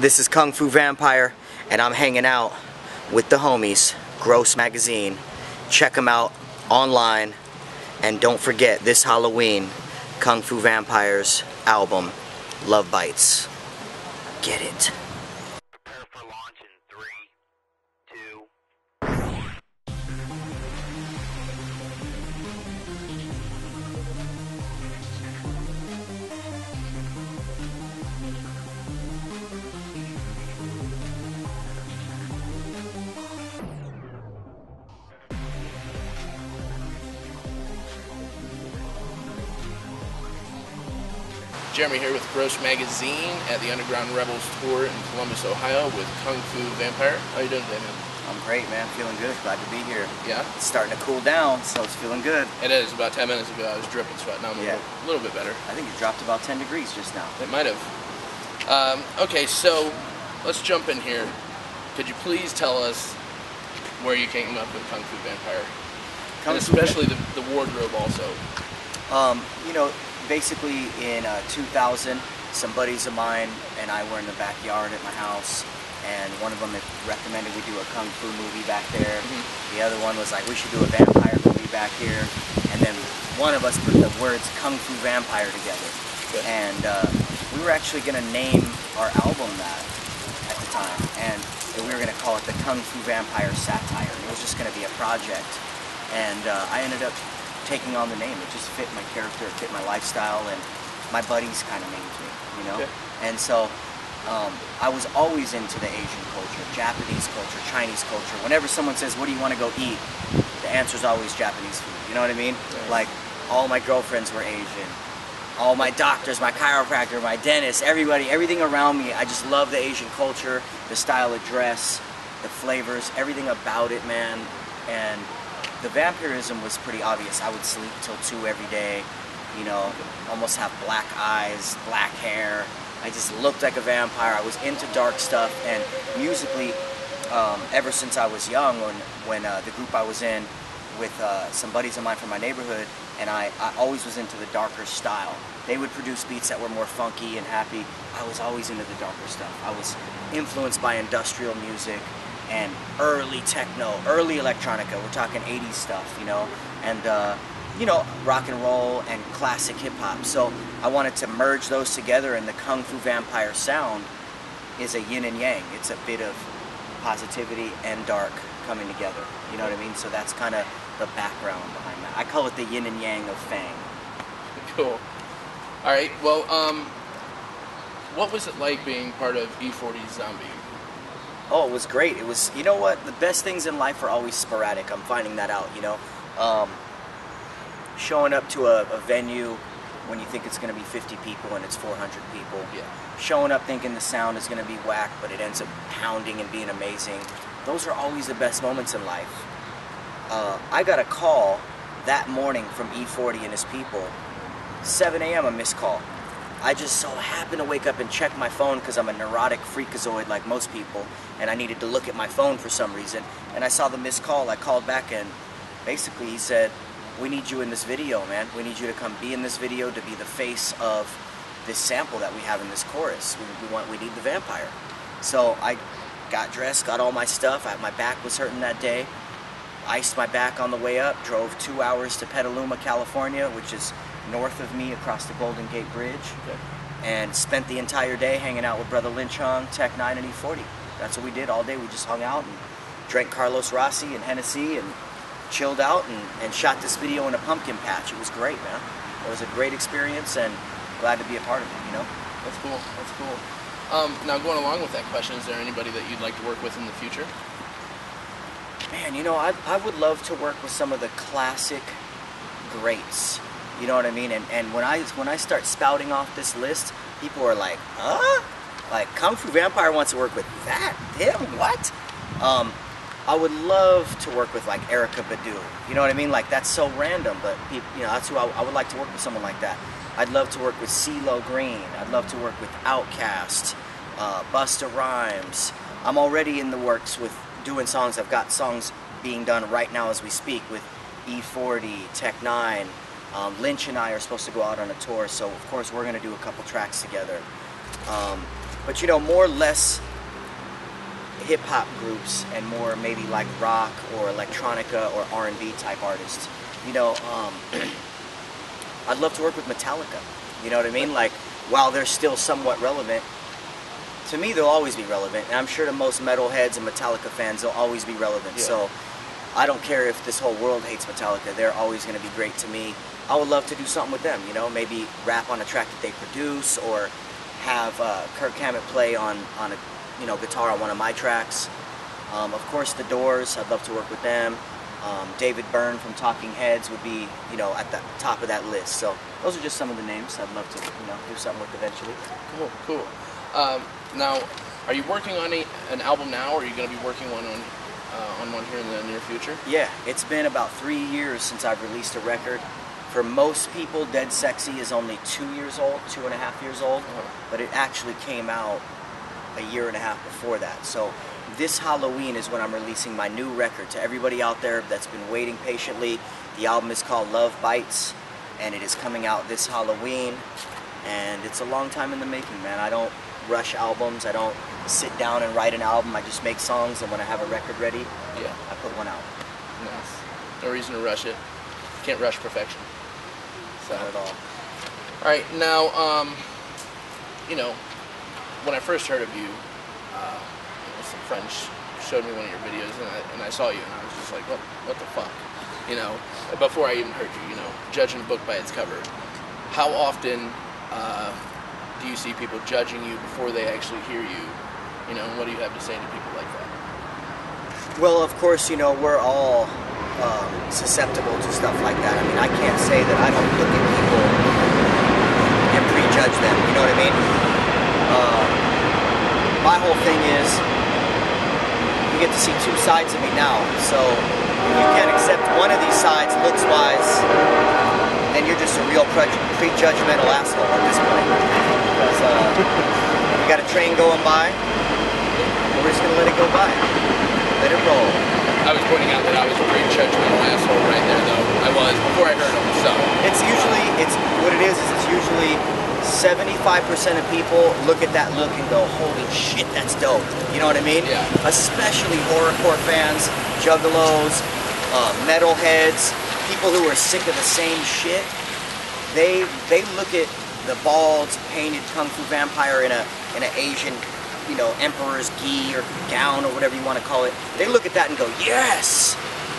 This is Kung Fu Vampire, and I'm hanging out with the homies, Gross Magazine. Check them out online, and don't forget this Halloween, Kung Fu Vampire's album, Love Bites. Get it. Prepare for launch in 3, 2. Jeremy here with Gross Magazine at the Underground Rebels tour in Columbus, Ohio with Kung Fu Vampire. How you doing today, man? I'm great, man. Feeling good. Glad to be here. Yeah? It's starting to cool down, so it's feeling good. It is. About 10 minutes ago I was dripping sweat. Now I'm a little bit better. I think it dropped about 10 degrees just now. It might have. Okay, so let's jump in here. Could you please tell us where you came up with Kung Fu Vampire? And especially the wardrobe also. You know, basically in 2000, some buddies of mine and I were in the backyard at my house, and one of them had recommended we do a Kung Fu movie back there. The other one was like, we should do a vampire movie back here. And then one of us put the words Kung Fu Vampire together. And we were actually going to name our album that at the time. And we were going to call it the Kung Fu Vampire Satire. It was just going to be a project. And I ended up taking on the name. It just fit my character, it fit my lifestyle, and my buddies kind of named me, you know? And so I was always into the Asian culture, Japanese culture, Chinese culture. Whenever someone says, what do you want to go eat? The answer is always Japanese food, you know what I mean? Like, all my girlfriends were Asian. All my doctors, my chiropractor, my dentist, everybody, everything around me. I just love the Asian culture, the style of dress, the flavors, everything about it, man. And the vampirism was pretty obvious. I would sleep till 2 every day, you know, almost have black eyes, black hair. I just looked like a vampire. I was into dark stuff, and musically, ever since I was young, when the group I was in with some buddies of mine from my neighborhood, and I always was into the darker style. They would produce beats that were more funky and happy. I was always into the darker stuff. I was influenced by industrial music and early techno, early electronica. We're talking 80s stuff, you know, and you know, rock and roll and classic hip hop. So I wanted to merge those together, and the Kung Fu Vampire sound is a yin and yang. It's a bit of positivity and dark coming together. You know what I mean? So that's kind of the background behind that. I call it the yin and yang of Fang. Cool. All right. Well, what was it like being part of E40's Zombie? Oh, it was great. It was, you know what, the best things in life are always sporadic. I'm finding that out, you know. Showing up to a venue when you think it's going to be 50 people and it's 400 people. Yeah. Showing up thinking the sound is going to be whack, but it ends up pounding and being amazing. Those are always the best moments in life. I got a call that morning from E40 and his people. 7 a.m. a missed call. I just so happened to wake up and check my phone because I'm a neurotic freakazoid like most people, and I needed to look at my phone for some reason, and I saw the missed call. I called back, and basically he said, we need you in this video, man. We need you to come be in this video, to be the face of this sample that we have in this chorus. We need the vampire. So I got dressed, got all my stuff. My back was hurting that day. Iced my back on the way up, drove 2 hours to Petaluma, California, which is north of me across the Golden Gate Bridge, and spent the entire day hanging out with Brother Lynch Hung, Tech 9, and E40. That's what we did all day. We just hung out and drank Carlos Rossi and Hennessy and chilled out and shot this video in a pumpkin patch. It was great, man. It was a great experience, and glad to be a part of it, you know? That's cool. That's cool. Now, going along with that question, is there anybody that you'd like to work with in the future? Man, you know, I would love to work with some of the classic greats. You know what I mean? And when I start spouting off this list, people are like, huh? Like, Kung Fu Vampire wants to work with that? Him? What? I would love to work with, like, Erykah Badu. You know what I mean? Like, that's so random, but, you know, that's who I would like to work with, someone like that. I'd love to work with CeeLo Green. I'd love to work with Outkast, Busta Rhymes. I'm already in the works with doing songs. I've got songs being done right now as we speak with E40, Tech 9. Lynch and I are supposed to go out on a tour, so of course we're going to do a couple tracks together. But you know, more or less hip hop groups and more maybe like rock or electronica or R&B type artists. You know, I'd love to work with Metallica. You know what I mean? Like, while they're still somewhat relevant, to me they'll always be relevant, and I'm sure to most metalheads and Metallica fans they'll always be relevant. Yeah. So I don't care if this whole world hates Metallica, they're always going to be great to me. I would love to do something with them, you know, maybe rap on a track that they produce, or have Kirk Hammett play on a, you know, guitar on one of my tracks. Of course, The Doors, I'd love to work with them. David Byrne from Talking Heads would be, you know, at the top of that list. So those are just some of the names I'd love to, you know, do something with eventually. Cool. Now, are you working on an album now, or are you going to be working on one here in the near future? Yeah, it's been about 3 years since I've released a record. For most people, Dead Sexy is only 2 years old, 2.5 years old, but it actually came out a year and a half before that. So this Halloween is when I'm releasing my new record. To everybody out there that's been waiting patiently, the album is called Love Bites, and it is coming out this Halloween, and it's a long time in the making, man. I don't rush albums. I don't sit down and write an album. I just make songs, and when I have a record ready, yeah, I put one out. Nice. No reason to rush it. Can't rush perfection. So. Not at all. All right, now, you know, when I first heard of you, some friends showed me one of your videos, and I saw you, and I was just like, what the fuck? You know, before I even heard you, you know, judging a book by its cover. How often do you see people judging you before they actually hear you? You know, and what do you have to say to people like that? Well, of course, you know, we're all susceptible to stuff like that. I mean, I can't say that I don't look at people and prejudge them, you know what I mean? My whole thing is, you get to see two sides of me now, so if you can't accept one of these sides looks-wise, then you're just a real prejudgmental asshole at this point. Because you got a train going by, and we're just going to let it go by. Let it roll. I was pointing out that I was a pretty judgmental asshole right there, though. I was, before I heard him, so. It's what it is it's usually 75% of people look at that look and go, holy shit, that's dope. You know what I mean? Yeah. Especially horrorcore fans, juggalos, metalheads, people who are sick of the same shit. They look at the bald, painted Kung Fu vampire in an Asian, you know, emperor's gi or gown or whatever you want to call it. They look at that and go, yes!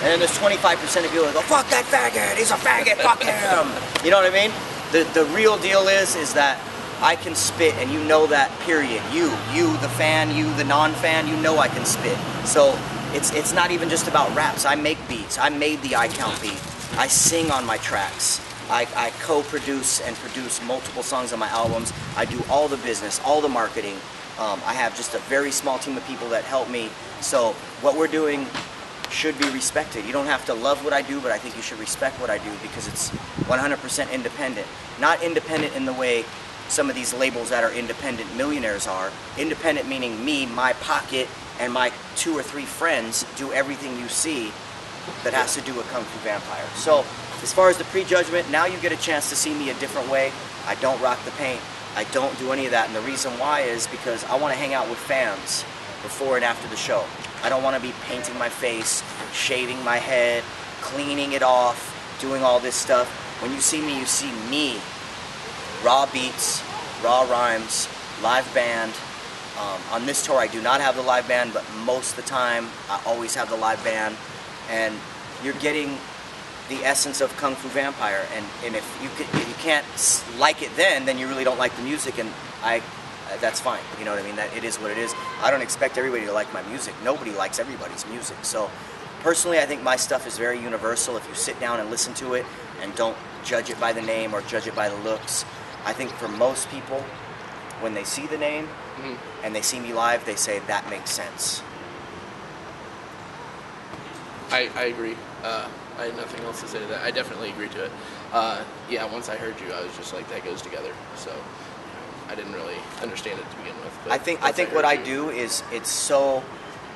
And then there's 25% of people that go, fuck that faggot, he's a faggot, fuck him! You know what I mean? The real deal is that I can spit, and you know that, period. You the fan, you the non-fan, you know I can spit. So it's not even just about raps. I make beats. I made the I Count beat. I sing on my tracks. I co-produce and produce multiple songs on my albums. I do all the business, all the marketing. I have just a very small team of people that help me. So what we're doing should be respected. You don't have to love what I do, but I think you should respect what I do because it's 100% independent. Not independent in the way some of these labels that are independent millionaires are. Independent meaning me, my pocket, and my 2 or 3 friends do everything you see that has to do with Kung Fu Vampire. So as far as the prejudgment, now you get a chance to see me a different way. I don't rock the paint. I don't do any of that, and the reason why is because I want to hang out with fans before and after the show. I don't want to be painting my face, shaving my head, cleaning it off, doing all this stuff. When you see me, you see me. Raw beats, raw rhymes, live band. On this tour, I do not have the live band, but most of the time, I always have the live band. And you're getting the essence of Kung Fu Vampire. And if you can't like it then you really don't like the music, and that's fine. You know what I mean? That it is what it is. I don't expect everybody to like my music. Nobody likes everybody's music. So personally, I think my stuff is very universal. If you sit down and listen to it and don't judge it by the name or judge it by the looks, I think for most people, when they see the name and they see me live, they say that makes sense. I agree. I have nothing else to say to that. I definitely agree to it. Yeah, once I heard you, I was just like, that goes together. So I didn't really understand it to begin with. But I think what I do is it's so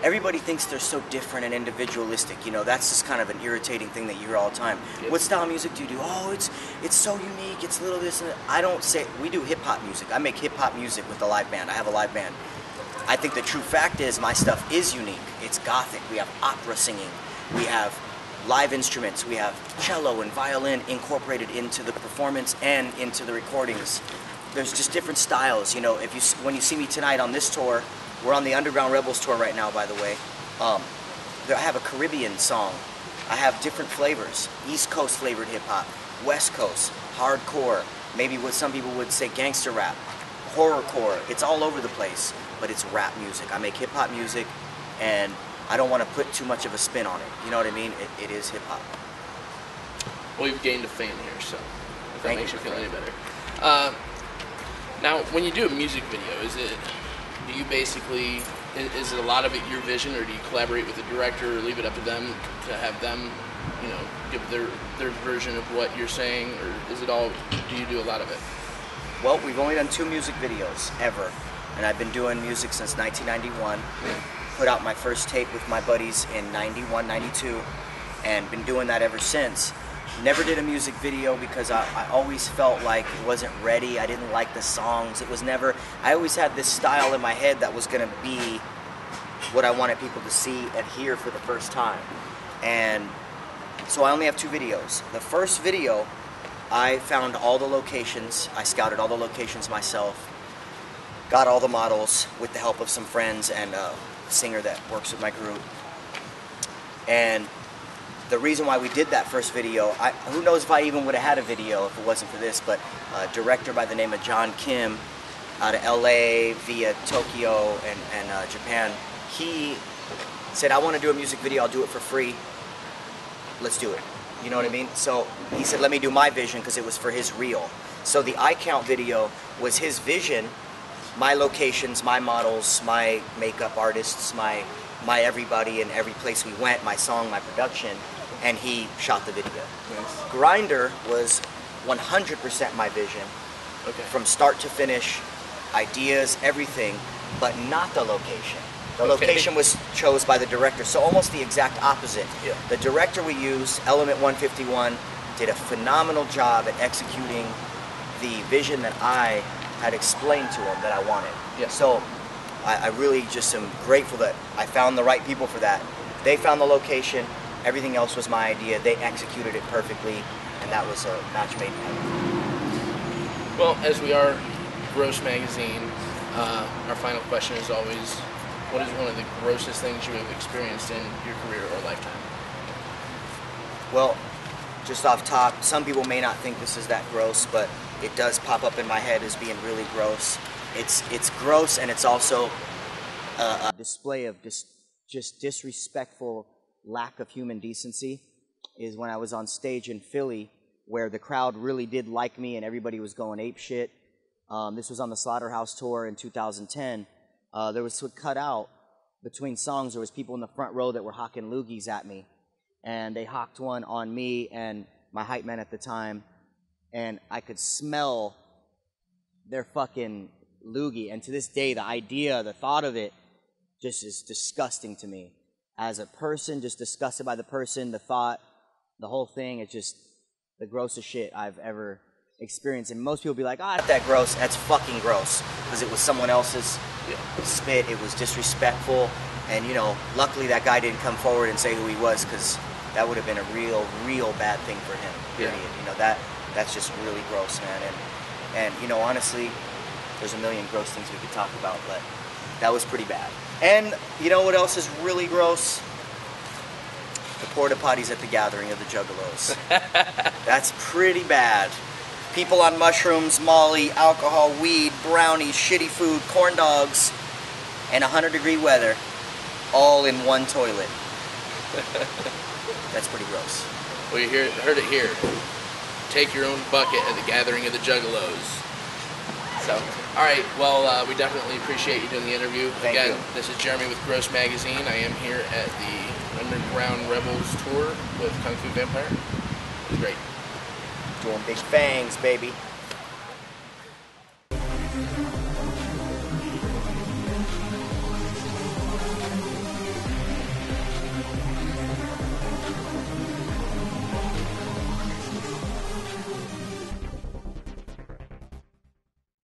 everybody thinks they're so different and individualistic. You know, that's just kind of an irritating thing that you hear all the time. Yep. What style of music do you do? Oh, it's so unique. It's a little this and that. I don't say, we do hip hop music. I make hip hop music with a live band. I have a live band. I think the true fact is my stuff is unique. It's gothic. We have opera singing. We have live instruments. We have cello and violin incorporated into the performance and into the recordings. There's just different styles. You know, when you see me tonight on this tour, we're on the Underground Rebels tour right now, by the way. I have a Caribbean song. I have different flavors. East Coast flavored hip hop, West Coast, hardcore, maybe what some people would say gangster rap, horrorcore. It's all over the place, but it's rap music. I make hip hop music, and I don't want to put too much of a spin on it. You know what I mean? It is hip hop. Well, you've gained a fan here, so if that makes you feel any better. Now, when you do a music video, is it a lot of it your vision, or do you collaborate with the director, or leave it up to them to have them, you know, give their version of what you're saying, or is it all, do you do a lot of it? Well, we've only done 2 music videos ever, and I've been doing music since 1991. Put out my first tape with my buddies in 91, 92, and been doing that ever since. Never did a music video because I always felt like it wasn't ready. I didn't like the songs. It was never, I always had this style in my head that was gonna be what I wanted people to see and hear for the first time. And so I only have 2 videos. The first video, I found all the locations. I scouted all the locations myself, got all the models with the help of some friends and a singer that works with my group. And the reason why we did that first video, who knows if I even would have had a video if it wasn't for this, but a director by the name of John Kim out of LA via Tokyo and Japan, he said, I want to do a music video, I'll do it for free, let's do it. You know what I mean? So he said, let me do my vision, because it was for his reel. So the I Count video was his vision, my locations, my models, my makeup artists, my everybody and every place we went, my song, my production, and he shot the video. Nice. Grinder was 100% my vision, Okay. from start to finish, ideas, everything, but not the location. The location was chose by the director, so almost the exact opposite. Yeah. The director we used, Element 151, did a phenomenal job at executing the vision that I had explained to him that I wanted. Yeah. So I really just am grateful that I found the right people for that. They found the location, everything else was my idea, they executed it perfectly, and that was a match made in heaven. Well, as we are Gross Magazine, our final question is always, what is one of the grossest things you have experienced in your career or lifetime? Well, just off top, some people may not think this is that gross, but it does pop up in my head as being really gross. It's gross, and it's also a display of just disrespectful lack of human decency. Is when I was on stage in Philly, where the crowd really did like me and everybody was going ape shit. This was on the Slaughterhouse tour in 2010. There was cut out between songs. There was people in the front row that were hawking loogies at me, and they hawked one on me and my hype man at the time, and I could smell their fucking loogie. And to this day, the idea, the thought of it, just is disgusting to me. As a person, just disgusted by the person, the thought, the whole thing. It's just the grossest shit I've ever experienced. And most people be like, not that gross. That's fucking gross, because it was someone else's spit. It was disrespectful, and you know, luckily that guy didn't come forward and say who he was, because that would have been a real bad thing for him. Period. You know, that's just really gross, man. And you know, honestly, there's a million gross things we could talk about, but that was pretty bad. And you know what else is really gross? The porta potties at the gathering of the Juggalos. That's pretty bad. People on mushrooms, molly, alcohol, weed, brownies, shitty food, corn dogs, and 100-degree weather, all in one toilet. That's pretty gross. Well, you heard it here. Take your own bucket at the gathering of the Juggalos. So, all right. Well, we definitely appreciate you doing the interview. Thank Again, you. This is Jeremy with Gross Magazine. I am here at the Underground Rebels tour with Kung Fu Vampire. It was great. Doing big fangs, baby.